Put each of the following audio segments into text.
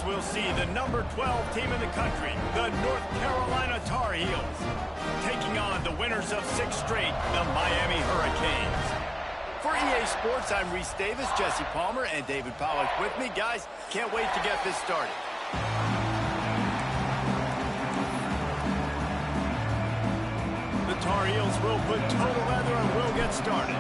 we'll see the number 12 team in the country, the North Carolina Tar Heels, taking on the winners of 6 straight, the Miami Hurricanes. For EA Sports, I'm Reese Davis, Jesse Palmer, and David Pollack with me. Guys, can't wait to get this started. The Tar Heels will put total leather and we'll get started.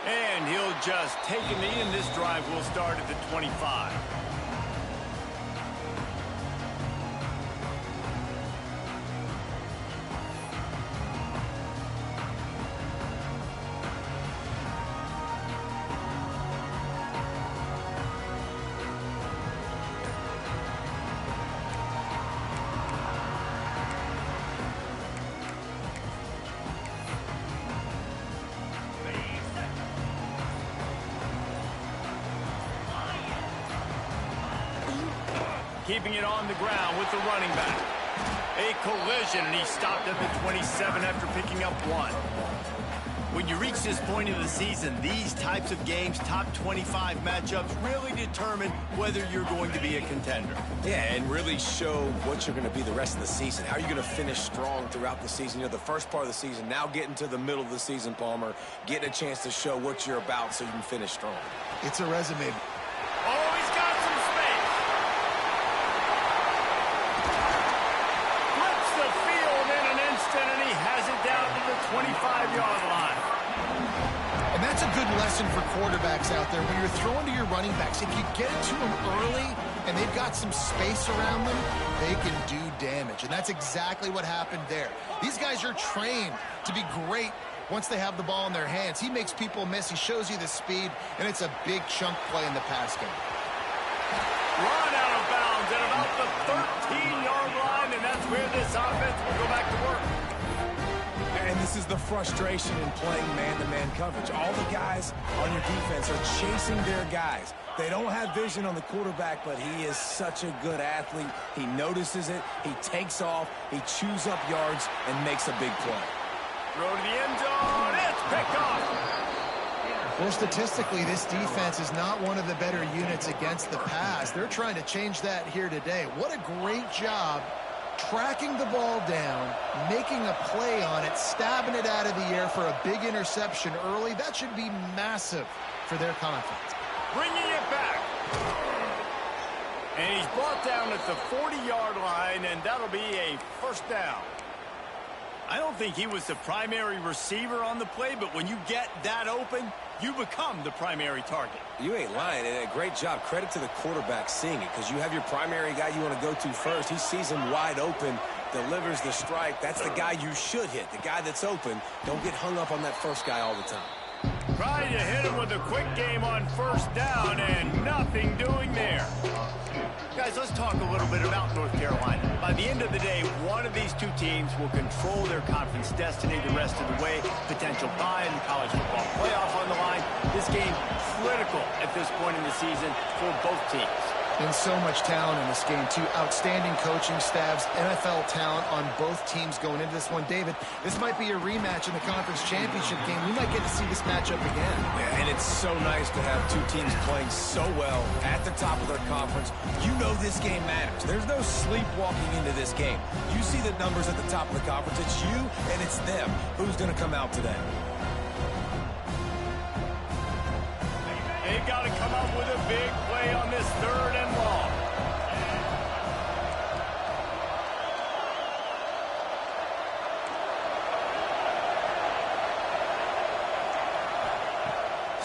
And he'll just take a knee, and this drive will start at the 25. Keeping it on the ground with the running back. A collision, and he stopped at the 27 after picking up 1. When you reach this point of the season, these types of games, top 25 matchups, really determine whether you're going to be a contender. Yeah, and really show what you're going to be the rest of the season. How are you going to finish strong throughout the season? You know, the first part of the season, now getting to the middle of the season, Palmer, getting a chance to show what you're about so you can finish strong. It's a resume. Oh, he's got some space. Flips the field in an instant, and he has it down to the 25-yard line. And that's a good lesson for quarterbacks out there. When you're throwing to your running backs, if you get it to them early and they've got some space around them, they can do damage. And that's exactly what happened there. These guys are trained to be great once they have the ball in their hands. He makes people miss. He shows you the speed, and it's a big chunk play in the pass game. Run out of bounds at about the 13-yard line, and that's where this offense will go back to work. And this is the frustration in playing man-to-man coverage. All the guys on your defense are chasing their guys. They don't have vision on the quarterback, but he is such a good athlete. He notices it, he takes off, he chews up yards, and makes a big play. Throw to the end zone, it's picked off. Well, statistically, this defense is not one of the better units against the pass. They're trying to change that here today. What a great job tracking the ball down, making a play on it, stabbing it out of the air for a big interception early. That should be massive for their confidence. Bringing it back. And he's brought down at the 40-yard line, and that'll be a first down. I don't think he was the primary receiver on the play, but when you get that open, you become the primary target. You ain't lying, and a great job. Credit to the quarterback seeing it, because you have your primary guy you want to go to first. He sees him wide open, delivers the strike. That's the guy you should hit, the guy that's open. Don't get hung up on that first guy all the time. Trying to hit him with a quick game on first down, and nothing doing there. Guys, let's talk a little bit about North Carolina. By the end of the day, one of these two teams will control their conference destiny the rest of the way. Potential bye in the college football playoff on the line. This game critical at this point in the season for both teams. And so much talent in this game, too. Outstanding coaching staffs, NFL talent on both teams going into this one. David, this might be a rematch in the conference championship game. We might get to see this matchup again. Yeah, and it's so nice to have two teams playing so well at the top of their conference. You know this game matters. There's no sleepwalking into this game. You see the numbers at the top of the conference. It's you and it's them. Who's going to come out today? They've got to come up with a big play on this 3rd and long.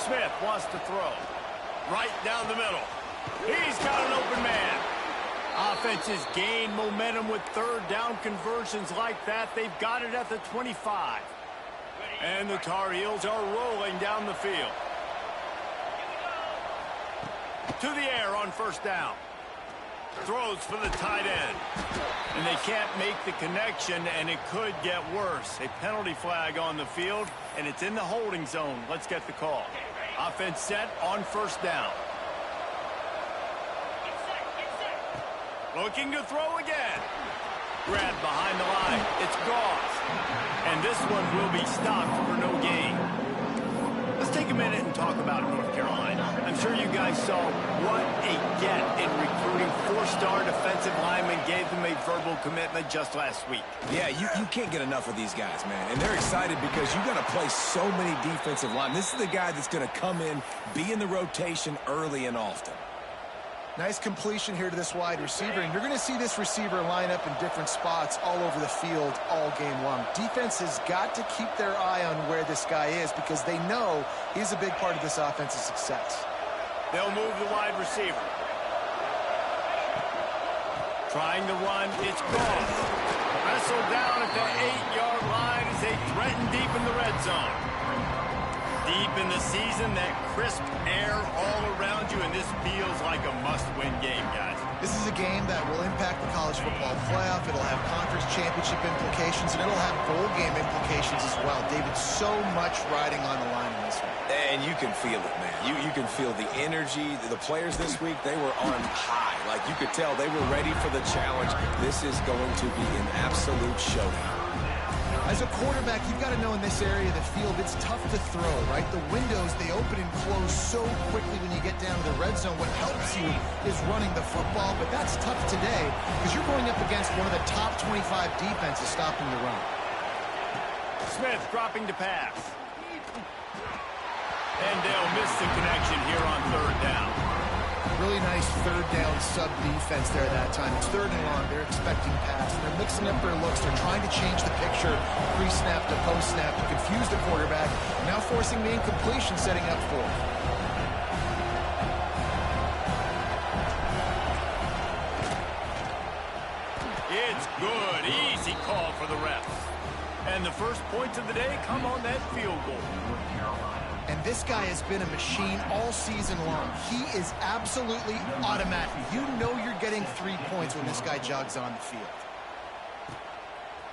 Smith wants to throw. Right down the middle. He's got an open man. Offenses gain momentum with 3rd down conversions like that. They've got it at the 25. And the Tar Heels are rolling down the field. To the air on first down. Throws for the tight end. And they can't make the connection, and it could get worse. A penalty flag on the field, and it's in the holding zone. Let's get the call. Offense set on first down. Looking to throw again. Grabbed behind the line. It's Goss. And this one will be stopped for no gain. Let's take a minute and talk about North Carolina. I'm sure you guys saw what a get in recruiting. 4-star defensive linemen gave them a verbal commitment just last week. Yeah, you can't get enough of these guys, man. And they're excited because you got to play so many defensive linemen. This is the guy that's going to come in, be in the rotation early and often. Nice completion here to this wide receiver, and you're going to see this receiver line up in different spots all over the field all game long. Defense has got to keep their eye on where this guy is because they know he's a big part of this offense's success. They'll move the wide receiver. Trying to run, it's gone. Wrestled down at the 8-yard line as they threaten deep in the red zone. Deep in the season, that crisp air all around you, and this feels like a must-win game, guys. This is a game that will impact the college football playoff. It'll have conference championship implications, and it'll have bowl game implications as well. David, so much riding on the line in this one. And you can feel it, man. You can feel the energy. The players this week, they were on high. Like, you could tell they were ready for the challenge. This is going to be an absolute showdown. As a quarterback, you've got to know in this area of the field, it's tough to throw, right? The windows, they open and close so quickly when you get down to the red zone. What helps you is running the football, but that's tough today because you're going up against one of the top 25 defenses stopping the run. Smith dropping to pass. And they'll miss the connection here on third down. Really nice third down sub defense there that time. It's third and long. They're expecting pass. They're mixing up their looks. They're trying to change the picture pre-snap to post-snap to confuse the quarterback. Now forcing the incompletion, setting up for it. It's good. Easy call for the refs. And the first points of the day come on that field goal. And this guy has been a machine all season long. He is absolutely automatic. You know you're getting 3 points when this guy jogs on the field.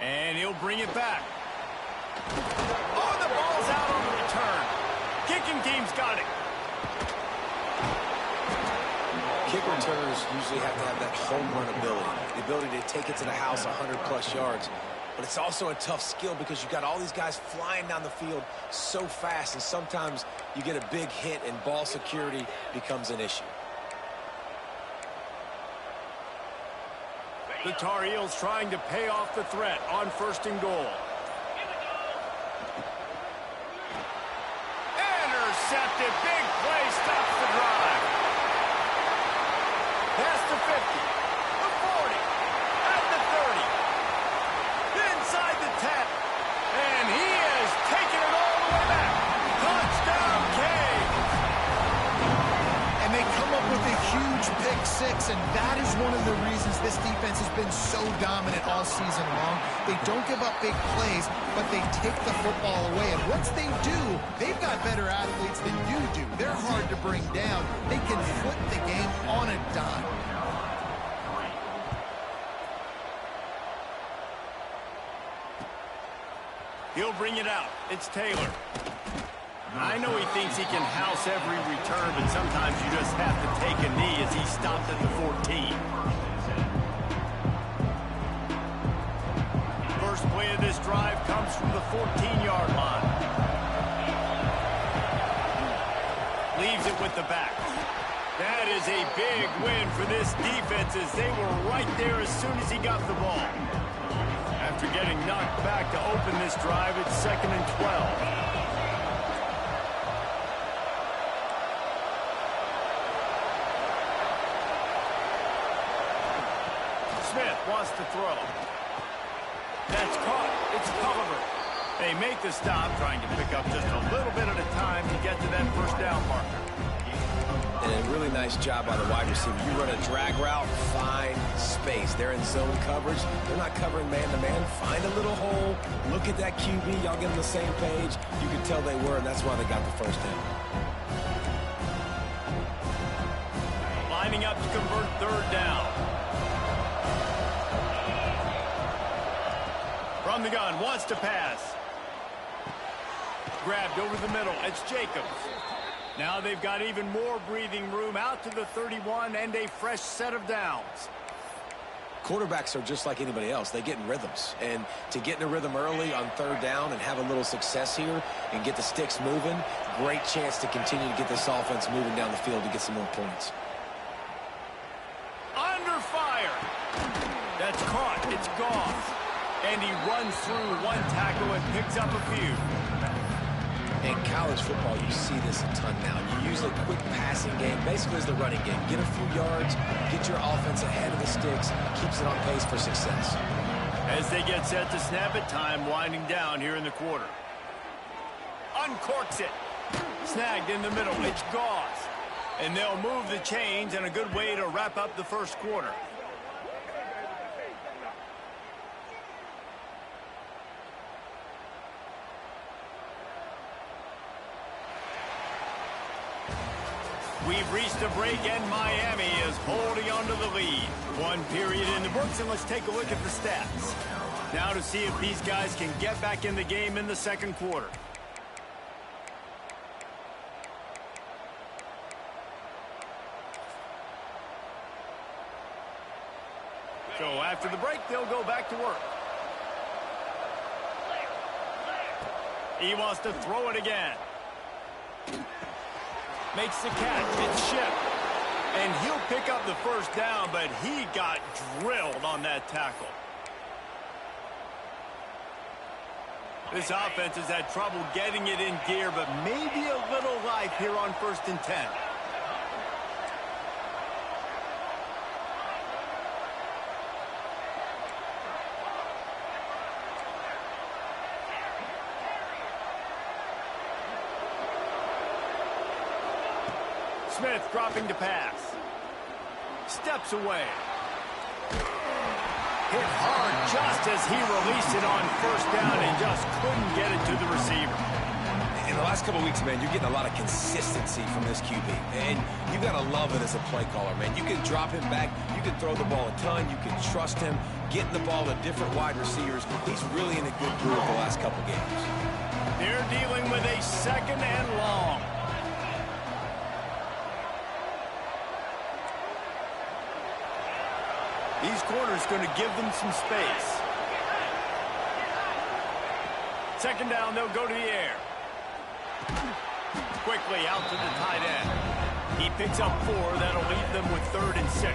And he'll bring it back. Oh, the ball's out on the return. Kicking team's got it. Kick returners usually have to have that home run ability. The ability to take it to the house 100-plus yards. But it's also a tough skill because you've got all these guys flying down the field so fast, and sometimes you get a big hit and ball security becomes an issue. The Tar Heels trying to pay off the threat on first and goal. Intercepted. Big play stops the drive. Past the 50, the 40, at the 30. Inside the 10, and he has taken it all the way back. Touchdown, Canes. And they come up with a huge pick six, and that is one of the reasons this defense has been so dominant all season long. They don't give up big plays, but they take the football away. And once they do, they've got better athletes than you do. They're hard to bring down. They can flip the game on a dime. He'll bring it out. It's Taylor. I know he thinks he can house every return, but sometimes you just have to take a knee as he stopped at the 14. First play of this drive comes from the 14-yard line. Leaves it with the back. That is a big win for this defense as they were right there as soon as he got the ball. After getting knocked back to open this drive, it's 2nd and 12. Smith wants to throw. That's caught. It's Culliver. They make the stop, trying to pick up just a little bit at a time to get to that first down marker. And a really nice job by the wide receiver. You run a drag route, find space. They're in zone coverage. They're not covering man-to-man. Find a little hole. Look at that QB. Y'all get on the same page. You can tell they were, and that's why they got the first down. Lining up to convert third down. From the gun, wants to pass. Grabbed over the middle. It's Jacobs. Now they've got even more breathing room out to the 31 and a fresh set of downs. quarterbacks are just like anybody else. They get in rhythms. And to get in a rhythm early on third down and have a little success here and get the sticks moving, great chance to continue to get this offense moving down the field to get some more points. Under fire. That's caught. It's gone. And he runs through one tackle and picks up a few. In college football, you see this a ton now. You use a quick passing game, basically as the running game. Get a few yards, get your offense ahead of the sticks, keeps it on pace for success. As they get set to snap it, time winding down here in the quarter. Uncorks it. Snagged in the middle. It's Gauze. And they'll move the chains, and a good way to wrap up the first quarter. We've reached a break, and Miami is holding on to the lead. One period in the books, and let's take a look at the stats. Now to see if these guys can get back in the game in the second quarter. So after the break, they'll go back to work. He wants to throw it again. Makes the catch. It's Shipp. And he'll pick up the first down, but he got drilled on that tackle. This offense has had trouble getting it in gear, but maybe a little life here on 1st and 10. Smith dropping to pass. Steps away. Hit hard just as he released it on 1st down and just couldn't get it to the receiver. In the last couple of weeks, man, you're getting a lot of consistency from this QB. And you got to love it as a play caller, man. You can drop him back. You can throw the ball a ton. You can trust him. Getting the ball to different wide receivers. He's really in a good groove the last couple games. They're dealing with a 2nd and long. These corners going to give them some space. 2nd down, they'll go to the air. Quickly out to the tight end. He picks up 4. That'll leave them with 3rd and 6.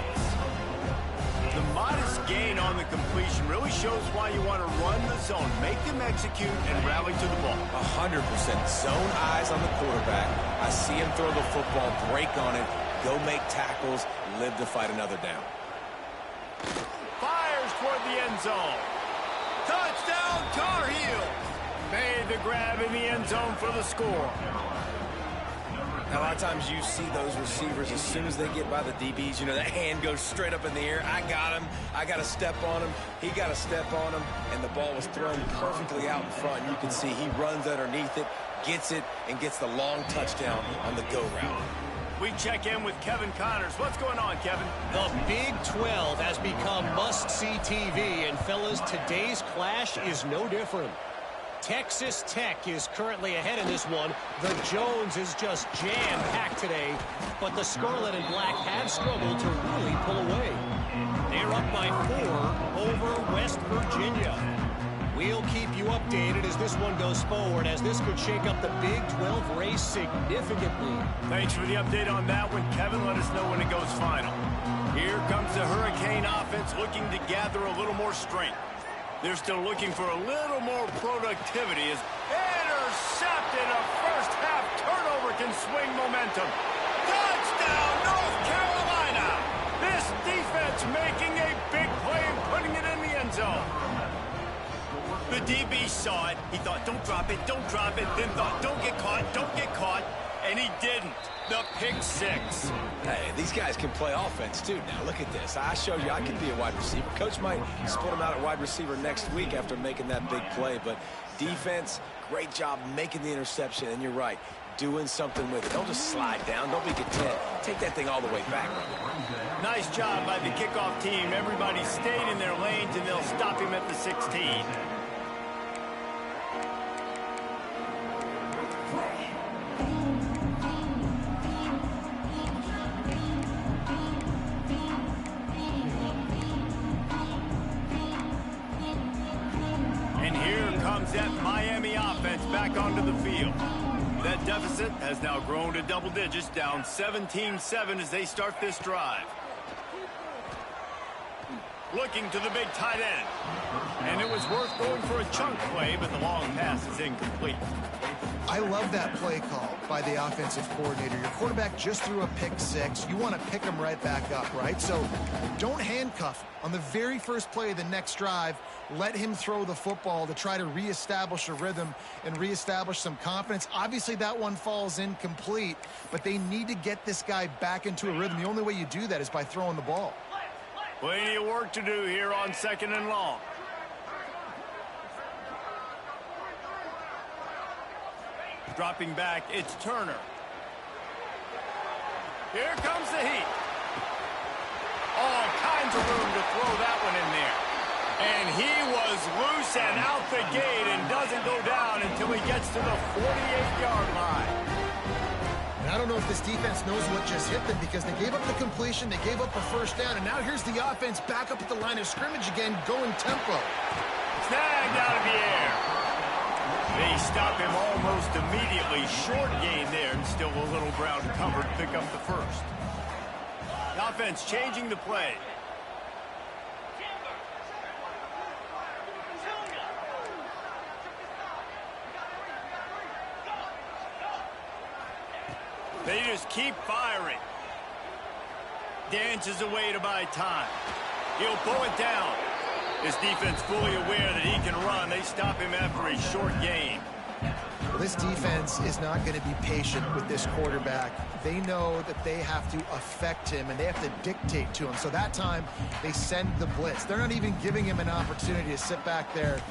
The modest gain on the completion really shows why you want to run the zone. Make them execute and rally to the ball. 100%. Zone eyes on the quarterback. I see him throw the football, break on it, go make tackles, live to fight another down. Fires toward the end zone. Touchdown, Tar Heels. Made the grab in the end zone for the score. Now, a lot of times you see those receivers, as soon as they get by the DBs, you know, that hand goes straight up in the air. I got him. I got to step on him. He got to step on him. And the ball was thrown perfectly out in front. You can see he runs underneath it, gets it, and gets the long touchdown on the go route. We check in with Kevin Connors. What's going on, Kevin? The Big 12 has become must-see TV, and fellas, today's clash is no different. Texas Tech is currently ahead in this one. The Jones is just jam-packed today, but the Scarlet and Black have struggled to really pull away. They're up by 4 over West Virginia. We'll keep you updated as this one goes forward, as this could shake up the Big 12 race significantly. Thanks for the update on that one, Kevin. Let us know when it goes final. Here comes the Hurricane offense looking to gather a little more strength. They're still looking for a little more productivity as intercepted. A first-half turnover can swing momentum. Touchdown, North Carolina! This defense making a big play and putting it in the end zone. The DB saw it. He thought, don't drop it, then thought, don't get caught, and he didn't. The pick 6. Hey, these guys can play offense, too. Now, look at this. I showed you I can be a wide receiver. Coach might split him out at wide receiver next week after making that big play, but defense, great job making the interception, and you're right, doing something with it. Don't just slide down. Don't be content. Take that thing all the way back. Nice job by the kickoff team. Everybody stayed in their lanes, and they'll stop him at the 16. back onto the field. That deficit has now grown to double digits, down 17-7 as they start this drive. Looking to the big tight end. And it was worth going for a chunk play, but the long pass is incomplete. I love that play call by the offensive coordinator. Your quarterback just threw a pick six. You want to pick him right back up, right? So don't handcuff him. On the very first play of the next drive, let him throw the football to try to reestablish a rhythm and reestablish some confidence. Obviously, that one falls incomplete, but they need to get this guy back into a rhythm. The only way you do that is by throwing the ball. Plenty of work to do here on 2nd and long. Dropping back, it's Turner. Here comes the heat. All kinds of room to throw that one in there. And he was loose and out the gate and doesn't go down until he gets to the 48-yard line. And I don't know if this defense knows what just hit them because they gave up the completion, they gave up a first down, and now here's the offense back up at the line of scrimmage again, going tempo. Snagged out of the air. They stop him almost immediately. Short gain there, and still a little ground covered. Pick up the first. The offense changing the play. They just keep firing. Dances away to buy time. He'll pull it down. His defense fully aware that he can run. They stop him after a short gain. Well, this defense is not going to be patient with this quarterback. They know that they have to affect him and they have to dictate to him. So that time, they send the blitz. They're not even giving him an opportunity to sit back there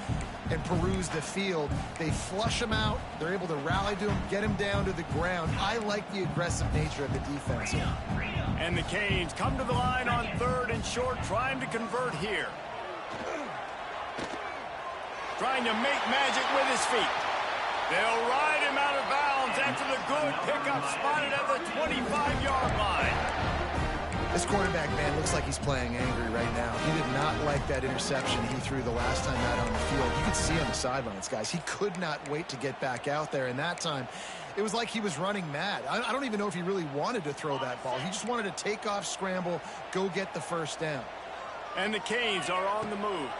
and peruse the field. They flush him out. They're able to rally to him, get him down to the ground. I like the aggressive nature of the defense here. And the Canes come to the line on 3rd and short, trying to convert here. Trying to make magic with his feet. They'll ride him out of bounds after the good pickup spotted at the 25-yard line. This quarterback, man, looks like he's playing angry right now. He did not like that interception he threw the last time out on the field. You could see on the sidelines, guys. He could not wait to get back out there, and that time, it was like he was running mad. I don't even know if he really wanted to throw that ball. He just wanted to take off, scramble, go get the first down. And the Canes are on the move.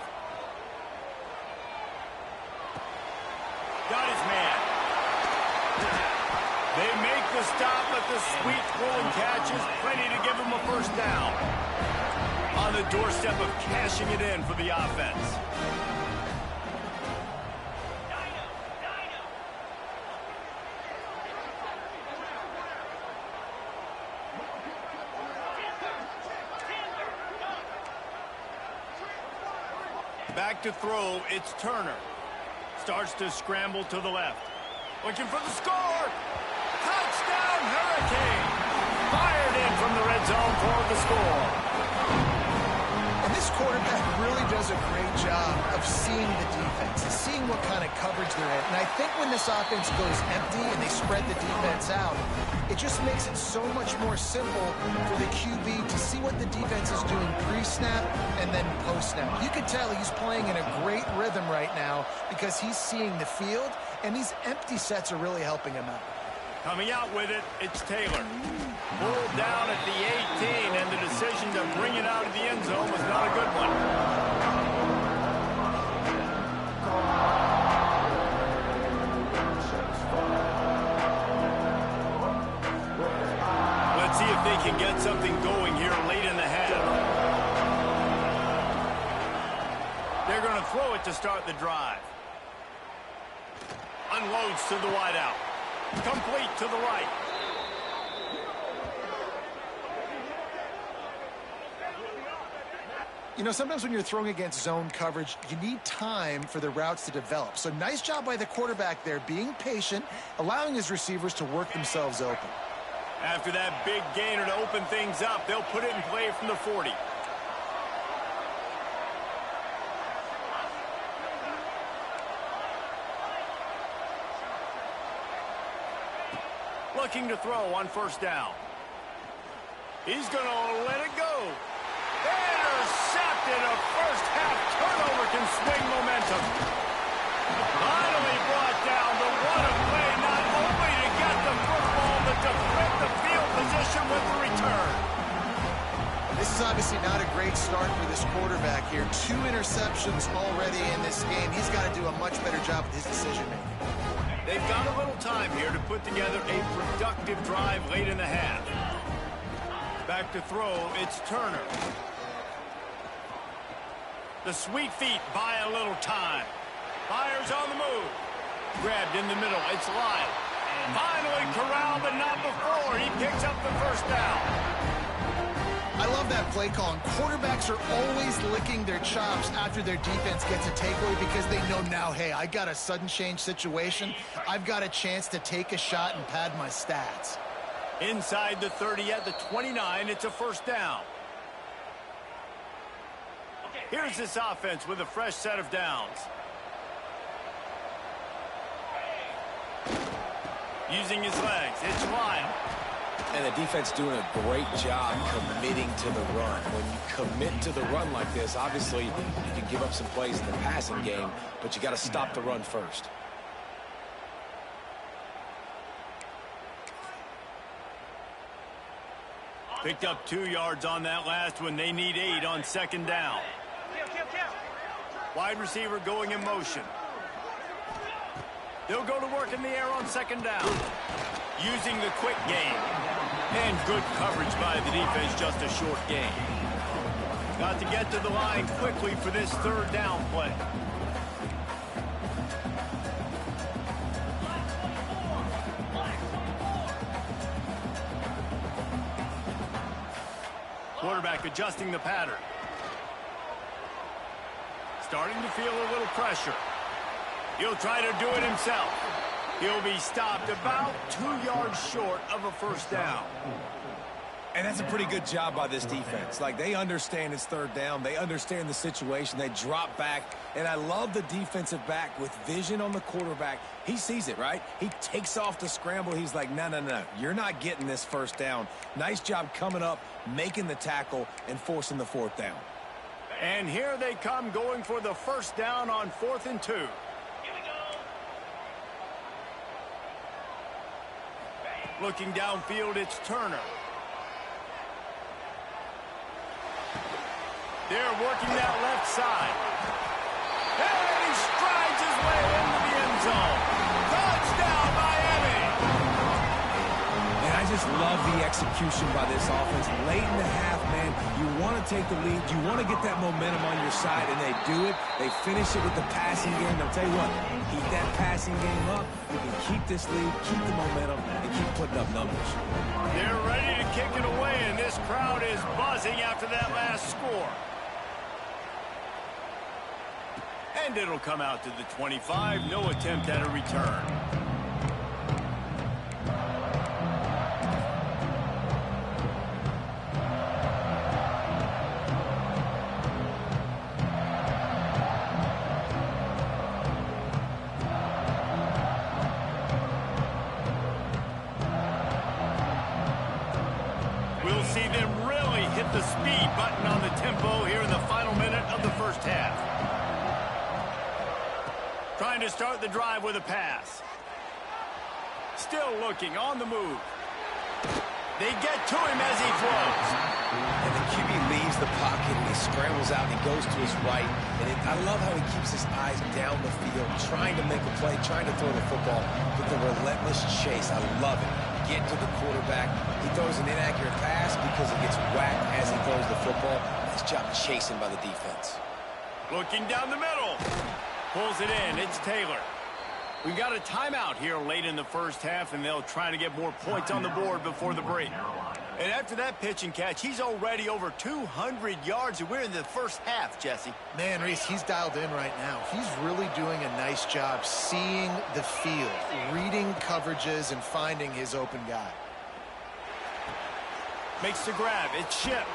Got his man. They make the stop, but the sweet throw and catch is plenty to give him a first down. On the doorstep of cashing it in for the offense. Back to throw, it's Turner. Starts to scramble to the left. Looking for the score. Touchdown, Hurricane. Fired in from the red zone for the score. And this quarterback really does a great job of seeing the defense and seeing what kind of coverage they're in. And I think when this offense goes empty and they spread the defense out, it just makes it so much more simple for the QB to see what the defense is doing pre-snap and then post-snap. You can tell he's playing in a great rhythm right now because he's seeing the field, and these empty sets are really helping him out. Coming out with it, it's Taylor. Pulled down at the 18, and the decision to bring it out of the end zone was not a good one. Let's see if they can get something going here late in the half. They're going to throw it to start the drive. Unloads to the wideout. Complete to the right. You know, sometimes when you're throwing against zone coverage, you need time for the routes to develop. So nice job by the quarterback there, being patient, allowing his receivers to work themselves open. After that big gainer to open things up, they'll put it in play from the 40. Looking to throw on first down. He's going to let it go. Intercepted. A first-half turnover can swing momentum. Finally brought down the Obviously not a great start for this quarterback here. 2 interceptions already in this game. He's got to do a much better job with his decision-making. They've got a little time here to put together a productive drive late in the half. Back to throw, it's Turner. The sweet feet buy a little time. Fires on the move. Grabbed in the middle, it's Lyle. Finally corralled, but not before. He picks up the first down. I love that play call. And quarterbacks are always licking their chops after their defense gets a takeaway because they know now, hey, I got a sudden change situation. I've got a chance to take a shot and pad my stats. Inside the 30 at the 29, it's a first down. Here's this offense with a fresh set of downs. Using his legs, it's Lyle. And the defense doing a great job committing to the run. When you commit to the run like this, obviously you can give up some plays in the passing game, but you got to stop the run first. Picked up 2 yards on that last one. They need 8 on second down. Wide receiver going in motion. They'll go to work in the air on second down. Using the quick game. And good coverage by the defense, just a short gain. Got to get to the line quickly for this third down play. Quarterback adjusting the pattern. Starting to feel a little pressure. He'll try to do it himself. He'll be stopped about 2 yards short of a first down. And that's a pretty good job by this defense. Like, they understand it's third down. They understand the situation. They drop back. And I love the defensive back with vision on the quarterback. He sees it, right? He takes off the scramble. He's like, no, no, no. You're not getting this first down. Nice job coming up, making the tackle, and forcing the fourth down. And here they come going for the first down on 4th and 2. Looking downfield, it's Turner. They're working that left side. And he strides his way into the end zone. Touchdown, Miami! And I just love the execution by this offense. Late in the half, man, you want to take the lead. You want to get that momentum on your side, and they do it. They finish it with the passing game. I'll tell you what, keep that passing game up. You can keep this lead, keep the momentum, and keep putting up numbers. They're ready to kick it away, and this crowd is buzzing after that last score. And it'll come out to the 25. No attempt at a return. We'll see them really hit the speed button on the tempo here in the final minute of the first half. Trying to start the drive with a pass. Still looking on the move. They get to him as he throws. And the QB leaves the pocket and he scrambles out and he goes to his right. And I love how he keeps his eyes down the field, trying to make a play, trying to throw the football with the relentless chase. I love it. Get to the quarterback. He throws an inaccurate pass because it gets whacked as he throws the football. Nice job chasing by the defense. Looking down the middle. Pulls it in. It's Taylor. We've got a timeout here late in the first half, and they'll try to get more points on the board before the break. And after that pitch and catch, he's already over 200 yards, and we're in the first half, Jesse. Man, Reese, he's dialed in right now. He's really doing a nice job seeing the field, reading coverages, and finding his open guy. Makes the grab. It's Ship.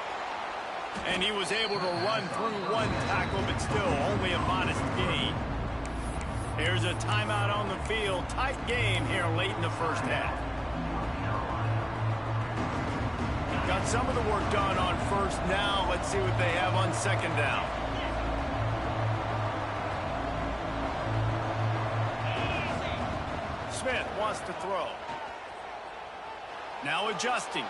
And he was able to run through one tackle, but still only a modest gain. Here's a timeout on the field. Tight game here late in the first half. Got some of the work done on first. Now let's see what they have on second down. Smith wants to throw. Now adjusting.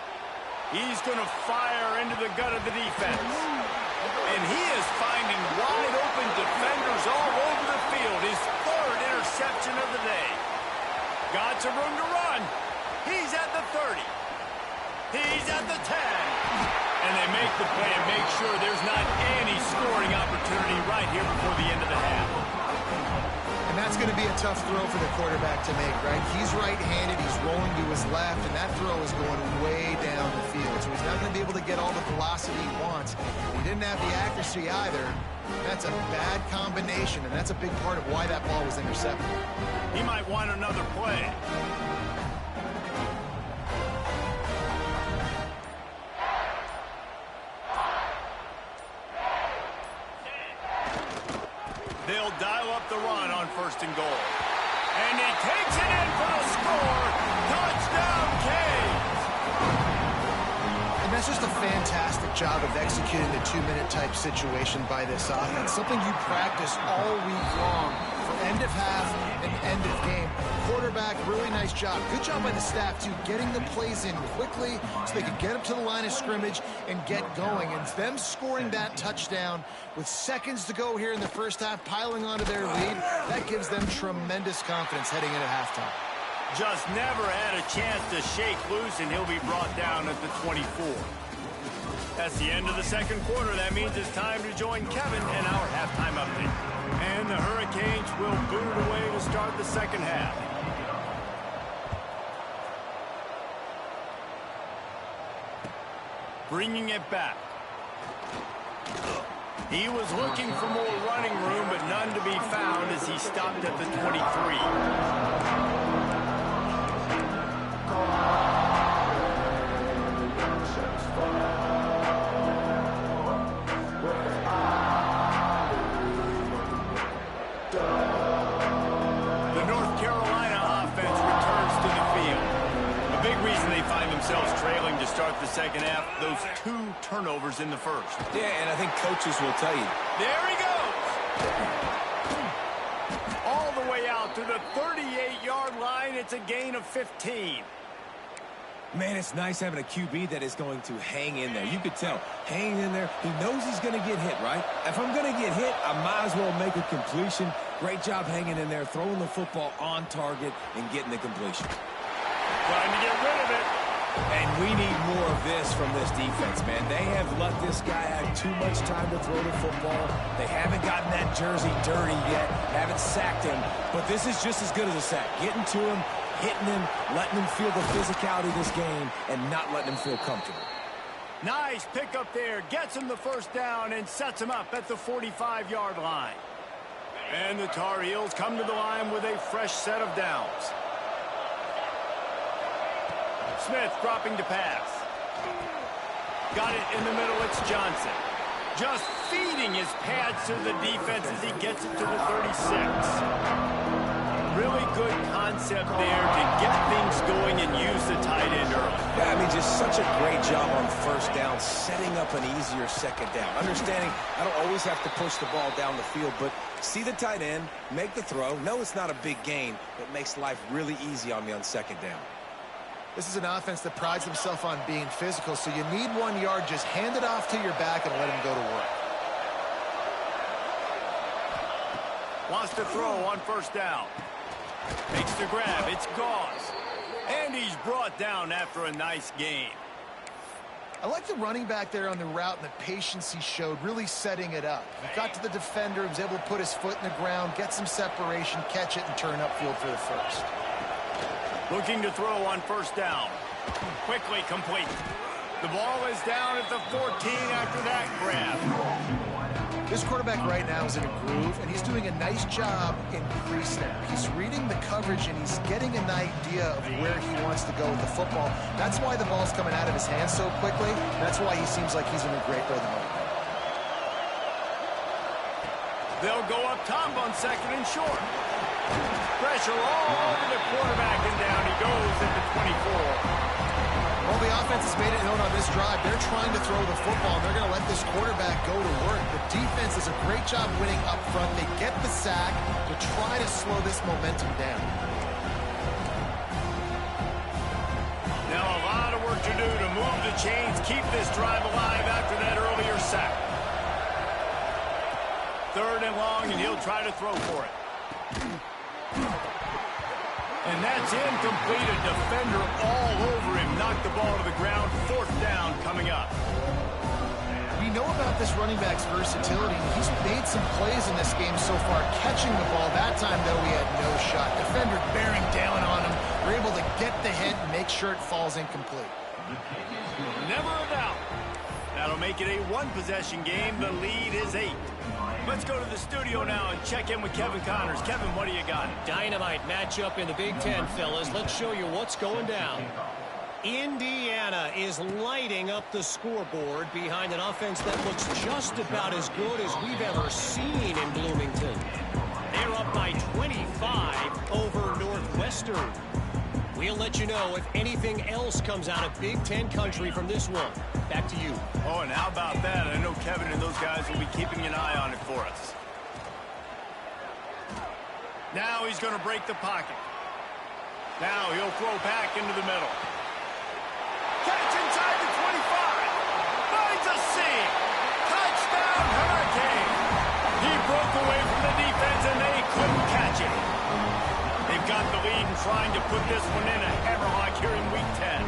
He's going to fire into the gut of the defense. And he is finding wide open defenders all over the field. His third interception of the day. Got some room to run. He's at the 30. He's at the 10. And they make the play and make sure there's not any scoring opportunity right here before the end of the half. And that's going to be a tough throw for the quarterback to make, right? He's right-handed, he's rolling to his left, and that throw is going way down the field. So he's not going to be able to get all the velocity he wants. He didn't have the accuracy either. That's a bad combination, and that's a big part of why that ball was intercepted. He might want another play. They'll dial up the run on 1st and goal. And he takes it in for the score. Touchdown, Canes! And that's just a fantastic job of executing the 2-minute type situation by this offense. Something you practice all week long for end of half and end of game. Quarterback, really nice job. Good job by the staff, too, getting the plays in quickly so they could get up to the line of scrimmage and get going. And them scoring that touchdown with seconds to go here in the first half, piling onto their lead, that gives them tremendous confidence heading into halftime. Just never had a chance to shake loose, and he'll be brought down at the 24. That's the end of the second quarter. That means it's time to join Kevin in our halftime update. And the Hurricanes will boot it away to start the second half. Bringing it back. He was looking for more running room, but none to be found as he stopped at the 23. Trailing to start the second half, those 2 turnovers in the first. Yeah, and I think coaches will tell you. There he goes! All the way out to the 38-yard line. It's a gain of 15. Man, it's nice having a QB that is going to hang in there. You could tell, hanging in there. He knows he's going to get hit, right? If I'm going to get hit, I might as well make a completion. Great job hanging in there, throwing the football on target and getting the completion. Trying to get rid of it. And we need more of this from this defense, man. They have let this guy have too much time to throw the football. They haven't gotten that jersey dirty yet, haven't sacked him. But this is just as good as a sack. Getting to him, hitting him, letting him feel the physicality of this game, and not letting him feel comfortable. Nice pick up there. Gets him the first down and sets him up at the 45-yard line. And the Tar Heels come to the line with a fresh set of downs. Smith dropping to pass. Got it in the middle. It's Johnson. Just feeding his pads to the defense as he gets it to the 36. Really good concept there to get things going and use the tight end early. Yeah, I mean, just such a great job on first down, setting up an easier second down. Understanding I don't always have to push the ball down the field, but see the tight end, make the throw. No, it's not a big gain, but makes life really easy on me on second down. This is an offense that prides himself on being physical, so you need 1 yard. Just hand it off to your back and let him go to work. Wants to throw on first down. Makes the grab. It's Gauze. And he's brought down after a nice gain. I like the running back there on the route and the patience he showed, really setting it up. He got to the defender, was able to put his foot in the ground, get some separation, catch it, and turn upfield for the first. Looking to throw on first down. Quickly complete. The ball is down at the 14 after that grab. This quarterback right now is in a groove, and he's doing a nice job in pre-snap. He's reading the coverage, and he's getting an idea of where he wants to go with the football. That's why the ball's coming out of his hands so quickly. That's why he seems like he's in a great rhythm. They'll go up top on second and short. Pressure all over the quarterback, and down he goes at the 24. Well, the offense has made it known on this drive. They're trying to throw the football, and they're going to let this quarterback go to work. The defense does a great job winning up front. They get the sack to try to slow this momentum down. Now a lot of work to do to move the chains keep this drive alive after that earlier sack. 3rd and long, and he'll try to throw for it. And that's incomplete. A defender all over him. Knocked the ball to the ground. 4th down coming up. We know about this running back's versatility. He's made some plays in this game so far, catching the ball. That time, though, he had no shot. Defender bearing down on him. We're able to get the hit and make sure it falls incomplete. Never a doubt. That'll make it a 1-possession game. The lead is 8. Let's go to the studio now and check in with Kevin Connors. Kevin, what do you got? Dynamite matchup in the Big Ten, fellas. Let's show you what's going down. Indiana is lighting up the scoreboard behind an offense that looks just about as good as we've ever seen in Bloomington. They're up by 25 over Northwestern. We'll let you know if anything else comes out of Big Ten country from this one. Back to you. Oh, and how about that? I know Kevin and those guys will be keeping an eye on it for us. Now he's going to break the pocket. Now he'll throw back into the middle. Catch inside the 25. Finds a seam. Touchdown, Hurricane. He broke away from the defense, and they couldn't catch him. They've got the lead and trying to put this one in a hammerlock here in Week 10.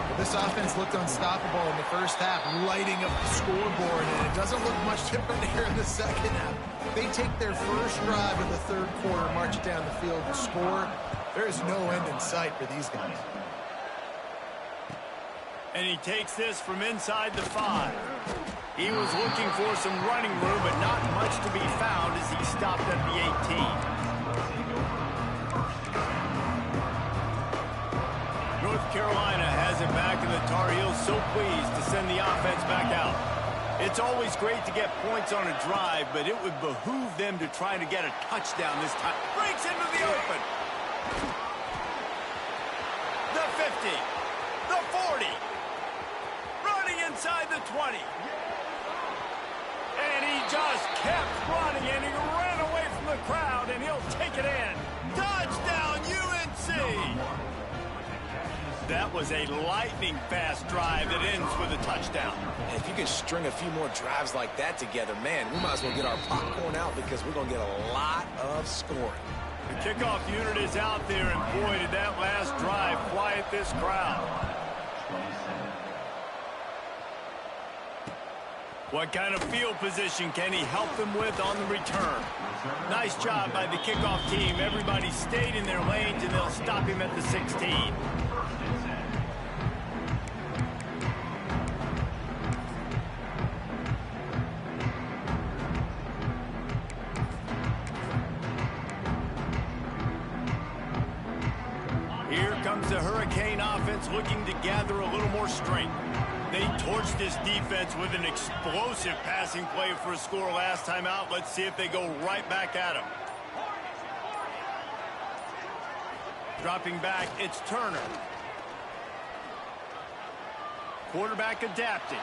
Well, this offense looked unstoppable in the first half, lighting up the scoreboard, and it doesn't look much different here in the second half. They take their first drive of the 3rd quarter, march it down the field, and score. There is no end in sight for these guys. And he takes this from inside the 5. He was looking for some running room, but not much to be found as he stopped at the 18. North Carolina has it back, and the Tar Heels so pleased to send the offense back out. It's always great to get points on a drive, but it would behoove them to try to get a touchdown this time. Breaks into the open. The 50. The 40. Running inside the 20. And he just kept running, and he ran away from the crowd, and he'll take it in. Touchdown, UNC! That was a lightning-fast drive that ends with a touchdown. And if you can string a few more drives like that together, man, we might as well get our popcorn out because we're going to get a lot of scoring. The kickoff unit is out there, and boy, did that last drive quiet this crowd. What kind of field position can he help them with on the return? Nice job by the kickoff team. Everybody stayed in their lanes, and they'll stop him at the 16. Here comes the Hurricane offense looking to gather a little more strength. They torched this defense with an explosive passing play for a score last time out. Let's see if they go right back at him. Dropping back, it's Turner. Quarterback adapting.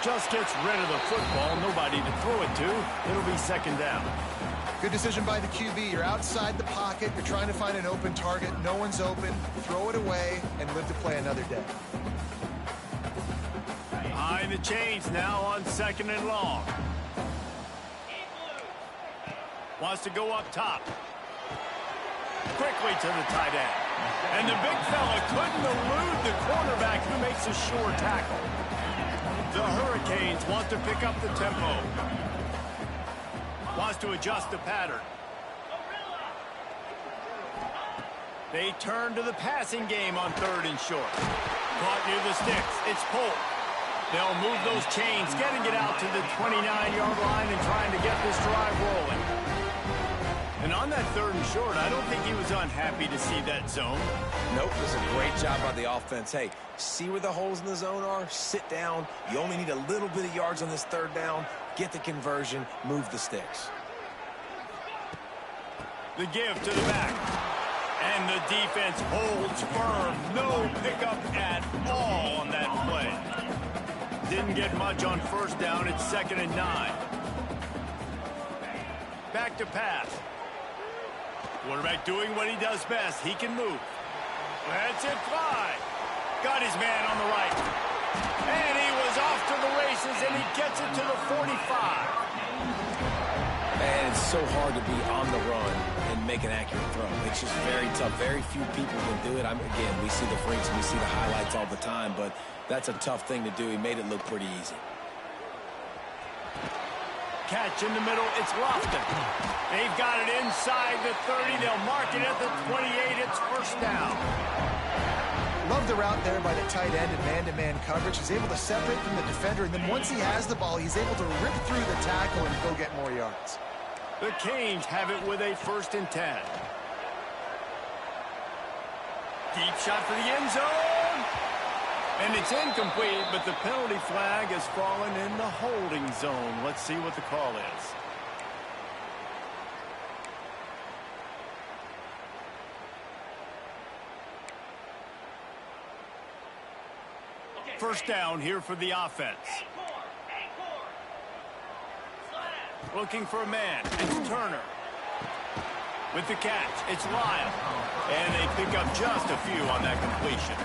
Just gets rid of the football. Nobody to throw it to. It'll be 2nd down. Good decision by the QB. You're outside the pocket. You're trying to find an open target. No one's open. Throw it away and live to play another day. Behind the chains now on 2nd and long. Wants to go up top. Quickly to the tight end. And the big fella couldn't elude the cornerback who makes a sure tackle. The Hurricanes want to pick up the tempo. Wants to adjust the pattern. They turn to the passing game on 3rd and short. Caught near the sticks. It's Polk. They'll move those chains, getting it out to the 29-yard line and trying to get this drive rolling. And on that 3rd and short, I don't think he was unhappy to see that zone. Nope, it was a great job by the offense. Hey, see where the holes in the zone are? Sit down. You only need a little bit of yards on this 3rd down. Get the conversion, move the sticks. The give to the back. And the defense holds firm. No pickup at all on that play. Didn't get much on 1st down. It's 2nd and 9. Back to pass. Quarterback doing what he does best. He can move. Lets it fly. Got his man on the right. And he was off to the races, and he gets it to the 45. And it's so hard to be on the run and make an accurate throw. It's just very tough. Very few people can do it. Again, we see the freaks, we see the highlights all the time, but that's a tough thing to do. He made it look pretty easy. Catch in the middle. It's Lofton. They've got it inside the 30. They'll mark it at the 28. It's first down. Love the route there by the tight end in man-to-man coverage. He's able to separate from the defender, and then once he has the ball, he's able to rip through the tackle and go get more yards. The Canes have it with a 1st and 10. Deep shot for the end zone. And it's incomplete, but the penalty flag has fallen in the holding zone. Let's see what the call is. First down here for the offense. Looking for a man. It's Turner. With the catch, it's Lyle. And they pick up just a few on that completion.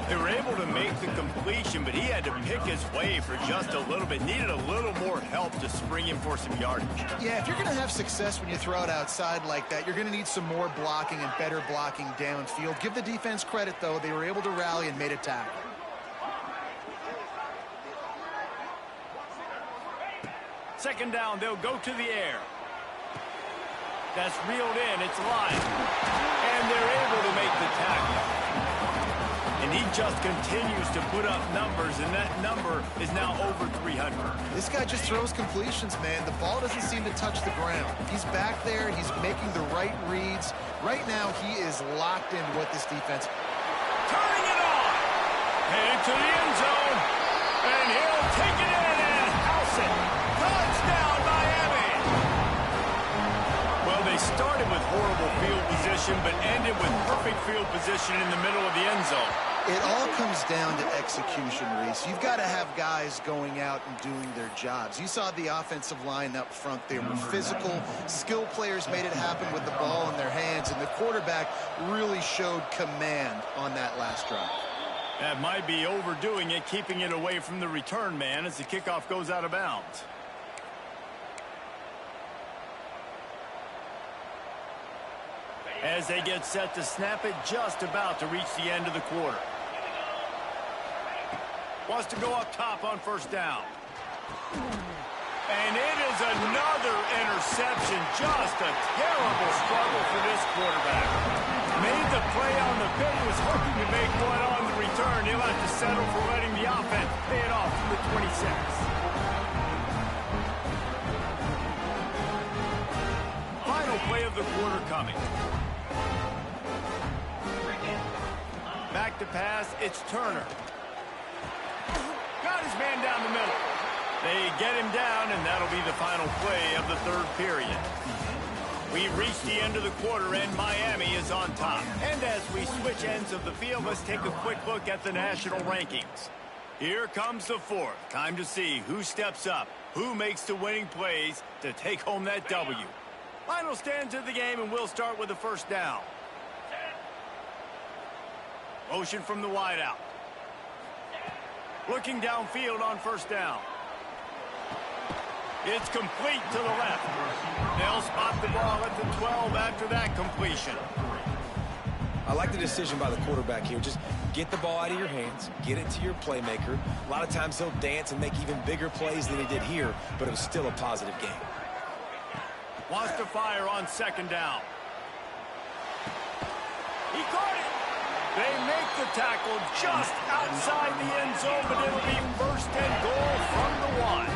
They were able to make the completion, but he had to pick his way for just a little bit. Needed a little more help to spring him for some yardage. Yeah, if you're going to have success when you throw it outside like that, you're going to need some more blocking and better blocking downfield. Give the defense credit, though. They were able to rally and made a tackle. Second down, they'll go to the air. That's reeled in. It's Lyle. And they're able to make the tackle. And he just continues to put up numbers, and that number is now over 300. This guy just throws completions, man. The ball doesn't seem to touch the ground. He's back there. He's making the right reads. Right now, he is locked into what this defense... Turning it on. Headed to the end zone. And he'll take it in and house it. Touchdown, Miami. Well, they started with horrible field position, but ended with perfect field position in the middle of the end zone. It all comes down to execution, Reese. You've got to have guys going out and doing their jobs. You saw the offensive line up front. They were physical. Skill players made it happen with the ball in their hands, and the quarterback really showed command on that last drive. That might be overdoing it, keeping it away from the return man as the kickoff goes out of bounds. As they get set to snap it, just about to reach the end of the quarter. Wants to go up top on first down. And it is another interception. Just a terrible struggle for this quarterback. Made the play on the pick, was hoping to make one on the return. He'll have to settle for letting the offense pay it off from the 26. Final play of the quarter coming. Back to pass, it's Turner. Got his man down the middle. They get him down, and that'll be the final play of the third period. We reach the end of the quarter, and Miami is on top. And as we switch ends of the field, let's take a quick look at the national rankings. Here comes the fourth. Time to see who steps up, who makes the winning plays to take home that W. Final stands of the game, and we'll start with the first down. Motion from the wideout. Looking downfield on first down. It's complete to the left. They'll spot the ball at the 12 after that completion. I like the decision by the quarterback here. Just get the ball out of your hands, get it to your playmaker. A lot of times he'll dance and make even bigger plays than he did here, but it was still a positive game. Wants to fire on second down. He caught it. They make the tackle just outside the end zone, but it'll be first and goal from the 1.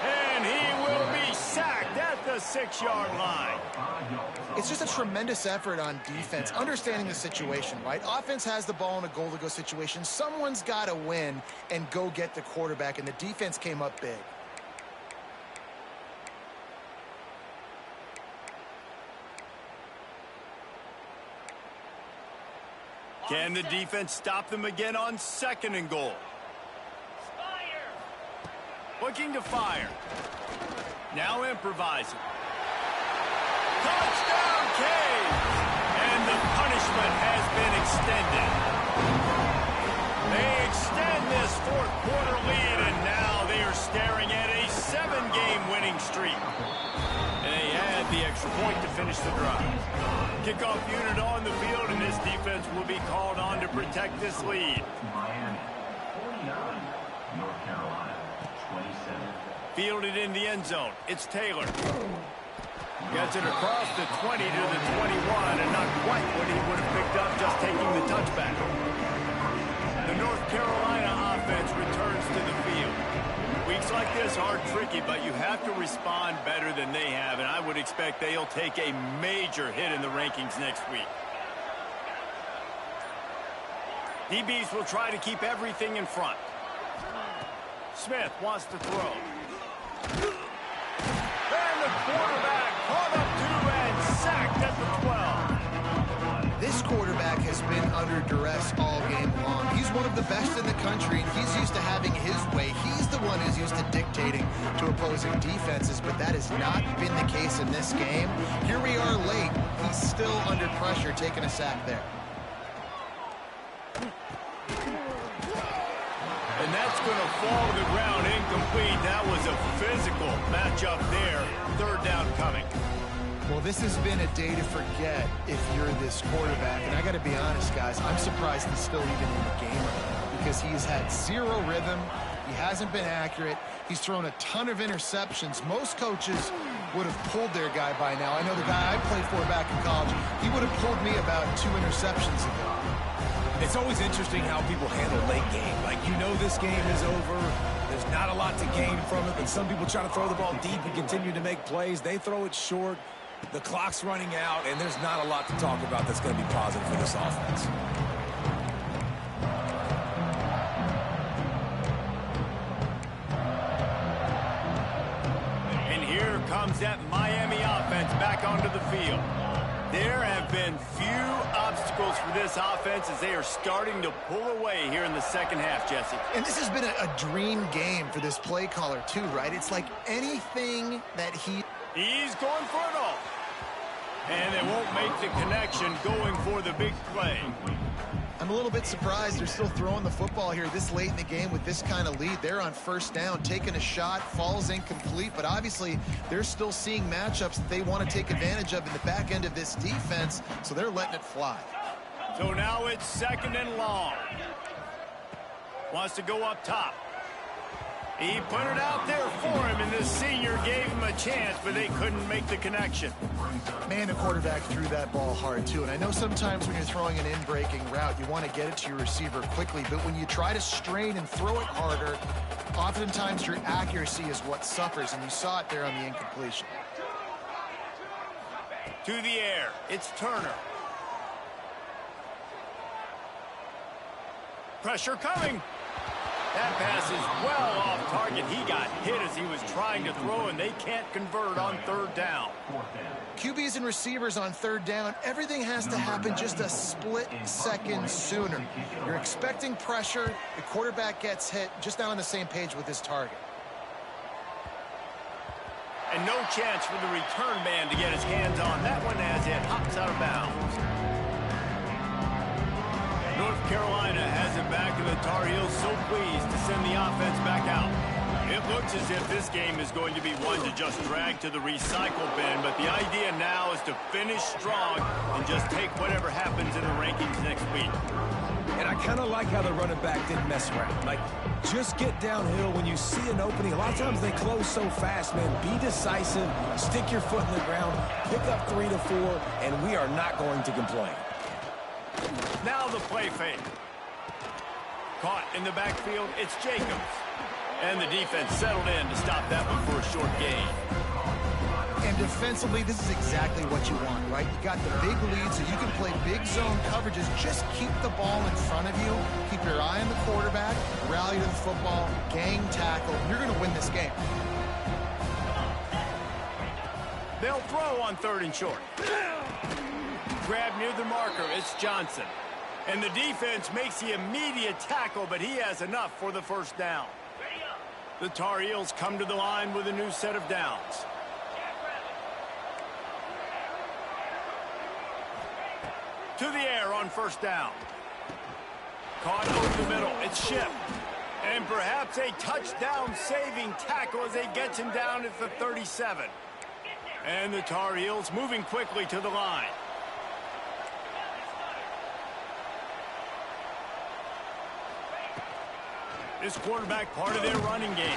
And he will be sacked at the 6-yard line. It's just a tremendous effort on defense, understanding the situation, right? Offense has the ball in a goal-to-go situation. Someone's got to win and go get the quarterback, and the defense came up big. Can the defense stop them again on 2nd and goal? Looking to fire. Now improvising. Touchdown, Canes! And the punishment has been extended. They extend this 4th quarter lead, and now they are staring at a 7-game winning streak. And they add the extra point to finish the drive. Kickoff unit on the field, and this defense will be called on to protect this lead. Miami, 49, North Carolina, 27. Fielded in the end zone. It's Taylor. Gets it across the 20 to the 21, and not quite what he would have picked up just taking the touchback. The North Carolina offense returns to the field. Weeks like this are tricky, but you have to respond better than they have, and I would expect they'll take a major hit in the rankings next week. DBs will try to keep everything in front. Smith wants to throw. And the quarterback caught up to and sacked at the 12. This quarterback has been under duress all game long. He's one of the best in the country, and he's used to having his way. He's the one who's used to dictating to opposing defenses, but that has not been the case in this game. Here we are late. He's still under pressure, taking a sack there. And that's going to fall to the ground incomplete. That was a physical matchup there. 3rd down coming. Well, this has been a day to forget if you're this quarterback. And I got to be honest, guys, I'm surprised he's still even in the game right now because he's had 0 rhythm. He hasn't been accurate. He's thrown a ton of interceptions. Most coaches would have pulled their guy by now. I know the guy I played for back in college, he would have pulled me about 2 interceptions ago. It's always interesting how people handle late game. Like, you know this game is over. There's not a lot to gain from it, but some people try to throw the ball deep and continue to make plays. They throw it short. The clock's running out, and there's not a lot to talk about that's going to be positive for this offense. And here comes that Miami offense back onto the field. There have been few obstacles for this offense as they are starting to pull away here in the 2nd half, Jesse. And this has been a dream game for this play caller, too, right? It's like anything that He's going for it all. And they won't make the connection going for the big play. I'm a little bit surprised they're still throwing the football here this late in the game with this kind of lead. They're on 1st down, taking a shot, falls incomplete, but obviously they're still seeing matchups that they want to take advantage of in the back end of this defense, so they're letting it fly. So now it's 2nd and long. Wants to go up top. He put it out there for him, and the senior gave him a chance, but they couldn't make the connection. Man, the quarterback threw that ball hard, too. And I know sometimes when you're throwing an in-breaking route, you want to get it to your receiver quickly. But when you try to strain and throw it harder, oftentimes your accuracy is what suffers. And you saw it there on the incompletion. To the air. It's Turner. Pressure coming. That pass is well off target. He got hit as he was trying to throw, and they can't convert on 3rd down. QBs and receivers on 3rd down, everything has to happen just a split second sooner. You're expecting pressure. The quarterback gets hit, just not on the same page with his target. And no chance for the return man to get his hands on that one as it hops out of bounds. North Carolina has it back, and the Tar Heels so pleased to send the offense back out. It looks as if this game is going to be one to just drag to the recycle bin, but the idea now is to finish strong and just take whatever happens in the rankings next week. And I kind of like how the running back didn't mess around. Like, just get downhill when you see an opening. A lot of times they close so fast, man. Be decisive, stick your foot in the ground, pick up 3 to 4, and we are not going to complain. Now the play fake. Caught in the backfield, it's Jacobs. And the defense settled in to stop that one for a short gain. And defensively, this is exactly what you want, right? You got the big lead, so you can play big zone coverages. Just keep the ball in front of you. Keep your eye on the quarterback. Rally to the football. Gang tackle. You're going to win this game. They'll throw on 3rd and short. Grab near the marker. It's Johnson. And the defense makes the immediate tackle, but he has enough for the first down. The Tar Heels come to the line with a new set of downs. To the air on first down. Caught over the middle. It's Shipp. And perhaps a touchdown-saving tackle as they get him down at the 37. And the Tar Heels moving quickly to the line. This quarterback part of their running game.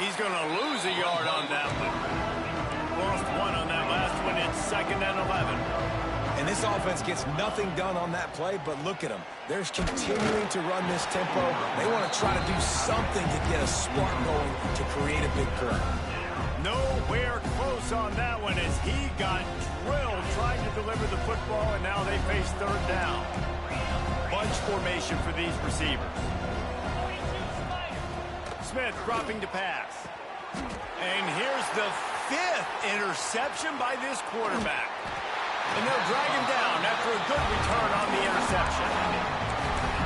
He's going to lose a yard on that one. Lost one on that last one. It's 2nd and 11. And this offense gets nothing done on that play, but look at them. They're continuing to run this tempo. They want to try to do something to get a spark going to create a big play. Nowhere close on that one as he got drilled trying to deliver the football, and now they face third down. Bunch formation for these receivers. Smith dropping to pass. And here's the 5th interception by this quarterback. And they'll drag him down after a good return on the interception.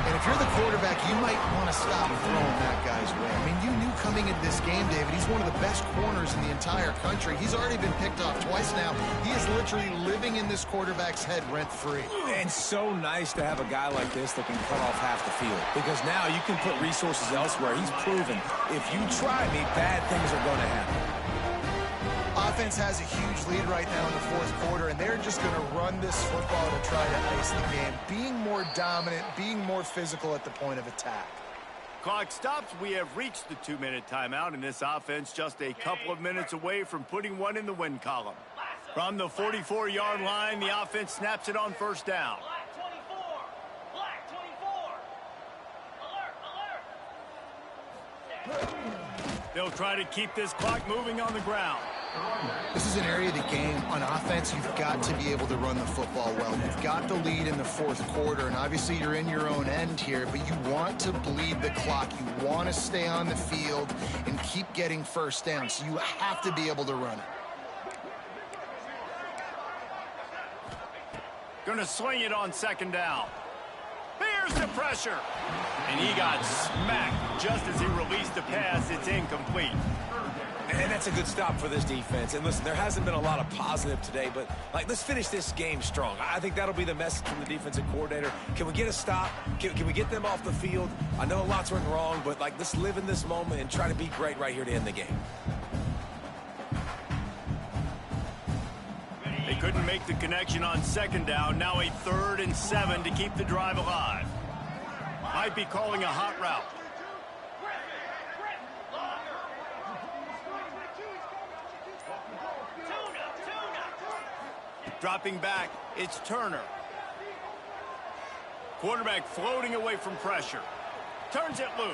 And if you're the quarterback, you might want to stop throwing that guy's way. I mean, you knew coming into this game, David, he's one of the best corners in the entire country. He's already been picked off twice now. He is literally living in this quarterback's head rent-free. And so nice to have a guy like this that can cut off half the field. Because now you can put resources elsewhere. He's proven if you try me, bad things are going to happen. Offense has a huge lead right now in the 4th quarter, and they're just going to run this football to try to ice the game. Being more dominant, being more physical at the point of attack. Clock stops. We have reached the 2-minute timeout, and this offense just a couple of minutes away from putting one in the win column. From the 44-yard line, the offense snaps it on first down. They'll try to keep this clock moving on the ground. This is an area of the game. On offense, you've got to be able to run the football well. You've got the lead in the 4th quarter, and obviously you're in your own end here, but you want to bleed the clock. You want to stay on the field and keep getting first down, so you have to be able to run it. Going to swing it on 2nd down. Here's the pressure. And he got smacked just as he released the pass. It's incomplete. And that's a good stop for this defense. And listen, there hasn't been a lot of positive today, but let's finish this game strong. I think that'll be the message from the defensive coordinator. Can we get a stop? Can we get them off the field? I know lots went wrong, but let's live in this moment and try to be great right here to end the game. They couldn't make the connection on 2nd down. Now a 3rd and 7 to keep the drive alive. Might be calling a hot route. Dropping back, it's Turner. Quarterback floating away from pressure. Turns it loose.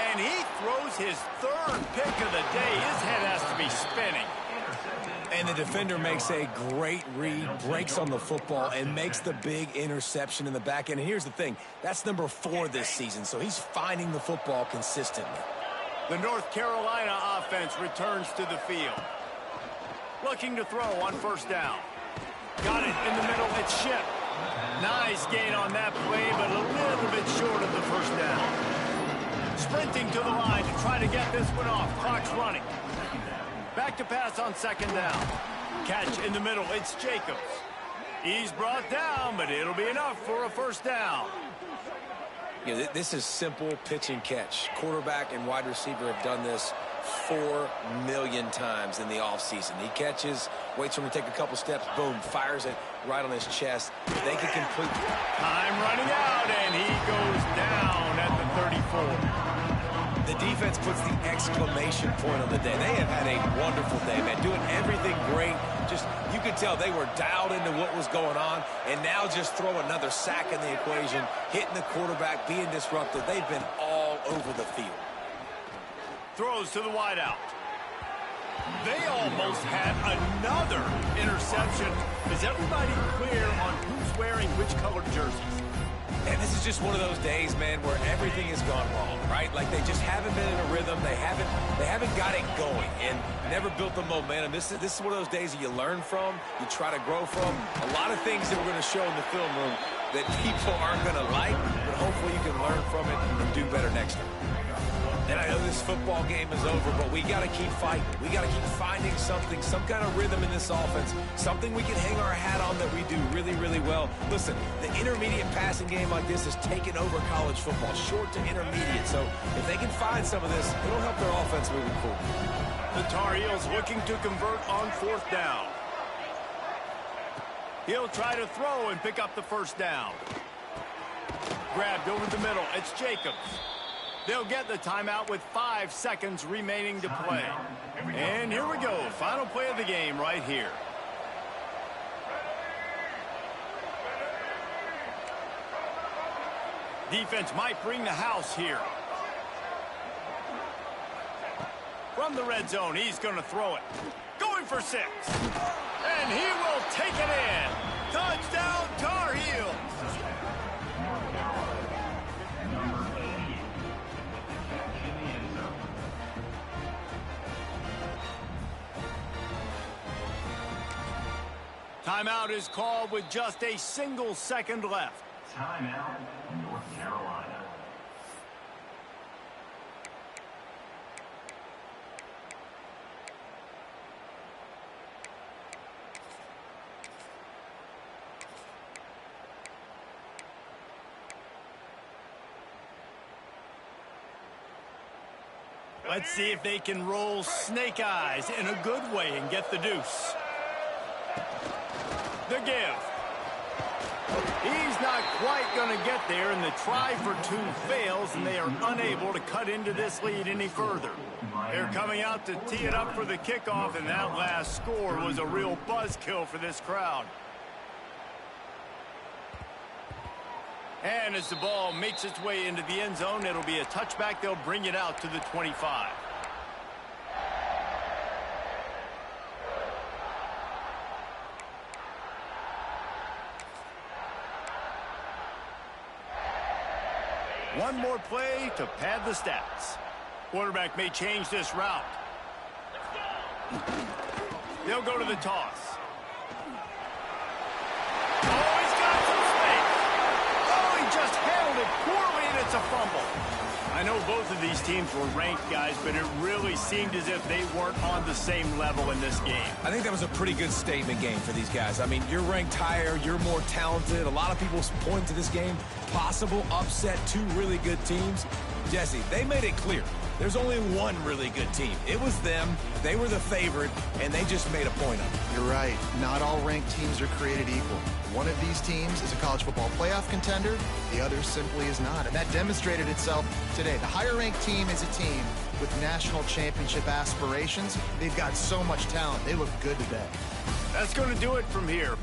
And he throws his 3rd pick of the day. His head has to be spinning. And the defender makes a great read, breaks on the football, and makes the big interception in the back end. And here's the thing, that's number 4 this season, so he's finding the football consistently. The North Carolina offense returns to the field. Looking to throw on first down. Got it in the middle, it's Shipp. Nice gain on that play, but a little bit short of the first down. Sprinting to the line to try to get this one off. Clock's running. Back to pass on 2nd down. Catch in the middle, it's Jacobs. He's brought down, but it'll be enough for a first down. Yeah, this is simple pitch and catch. Quarterback and wide receiver have done this 4 million times in the offseason. He catches, waits for him to take a couple steps, boom, fires it right on his chest. They can complete. Time running out, and he goes down at the 34. The defense puts the exclamation point on the day. They have had a wonderful day, man, doing everything great. Just, you could tell they were dialed into what was going on, and now just throw another sack in the equation, hitting the quarterback, being disruptive. They've been all over the field. Throws to the wideout. They almost had another interception. Is everybody clear on who's wearing which colored jerseys? And this is just one of those days, man, where everything has gone wrong, right? Like they just haven't been in a rhythm. They haven't got it going and never built the momentum. This is one of those days that you learn from, you try to grow from. A lot of things that we're going to show in the film room that people aren't going to like, but hopefully you can learn from it and do better next time. And I know this football game is over, but we got to keep fighting. We got to keep finding something, some kind of rhythm in this offense, something we can hang our hat on that we do really, really well. Listen, the intermediate passing game like this has taken over college football, short to intermediate. So if they can find some of this, it'll help their offense moving forward. The Tar Heels looking to convert on 4th down. He'll try to throw and pick up the first down. Grabbed over the middle. It's Jacobs. They'll get the timeout with 5 seconds remaining to play. And here we go. Final play of the game right here. Defense might bring the house here. From the red zone, he's going to throw it. Going for 6. And he will take it in. Touchdown, Tar Heels. Timeout is called with just a single second left. Timeout, North Carolina. Let's see if they can roll snake eyes in a good way and get the deuce. The give. He's not quite going to get there, and the try for 2 fails, and they are unable to cut into this lead any further. They're coming out to tee it up for the kickoff, and that last score was a real buzzkill for this crowd. And as the ball makes its way into the end zone, it'll be a touchback. They'll bring it out to the 25. One more play to pad the stats. Quarterback may change this route. They'll go to the toss. Oh, he's got some space. Oh, he just handled it poorly, and it's a fumble. I know both of these teams were ranked, guys, but it really seemed as if they weren't on the same level in this game. I think that was a pretty good statement game for these guys. I mean, you're ranked higher, you're more talented. A lot of people point to this game, possible upset, 2 really good teams. Jesse, they made it clear. There's only one really good team. It was them. They were the favorite, and they just made a point of it. You're right. Not all ranked teams are created equal. One of these teams is a college football playoff contender. The other simply is not. And that demonstrated itself today. The higher-ranked team is a team with national championship aspirations. They've got so much talent. They look good today. That's going to do it from here.